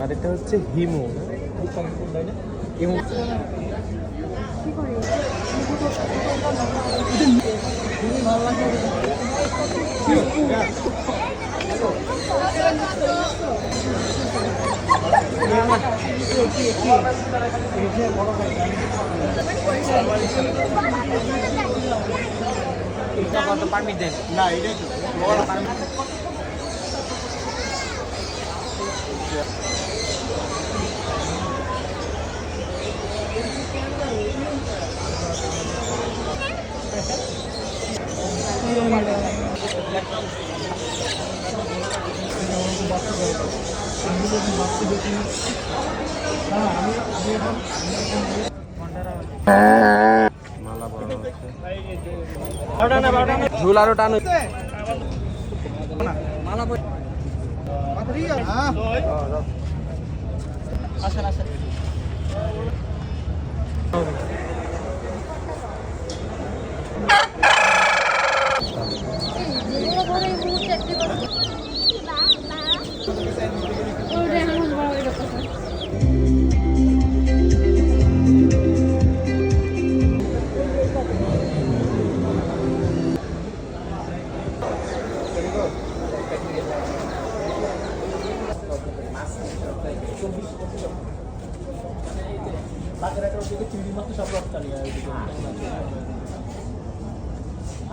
আর এটা হচ্ছে হিমু, হিমু পারমিট দেন না, এটাই তো ঝুল আরো টান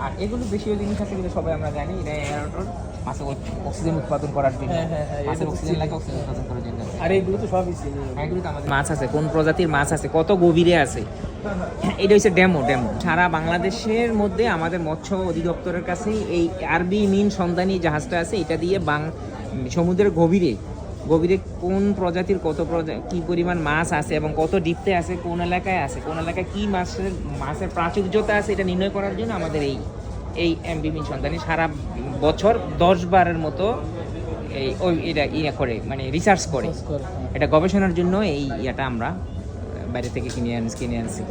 আর এগুলো বেশিও জিনিস আছে যেগুলো সবাই আমরা জানি, এটা এয়ারোটর মাছের অক্সিজেন উৎপাদন করার জন্য, মাছের অক্সিজেন লাগে, অক্সিজেন উৎপাদন করার জন্য। আর এইগুলো তো সবই এগুলো তো আমাদের মাছ আছে, কোন প্রজাতির মাছ আছে, কত গভীরে আছে, এটা হচ্ছে ডেমো। সারা বাংলাদেশের মধ্যে আমাদের মৎস্য অধিদপ্তরের কাছেই এই আরবি মিন সন্ধানী জাহাজটা আছে। এটা দিয়ে সমুদ্রের গভীরে কোন প্রজাতির কি পরিমাণ মাছ আছে এবং কত ডিপতে আছে, কোন এলাকায় আছে, কোন এলাকায় কি মাছের প্রাচুর্যতা আছে, এটা নির্ণয় করার জন্য আমাদের এই এমবি মিন সন্ধানী সারা বছর 10 বারের মতো এটা করে, মানে রিসার্চ করে, এটা গবেষণার জন্য এই ইয়েটা আমরা বাইরে থেকে কিনে আনছি।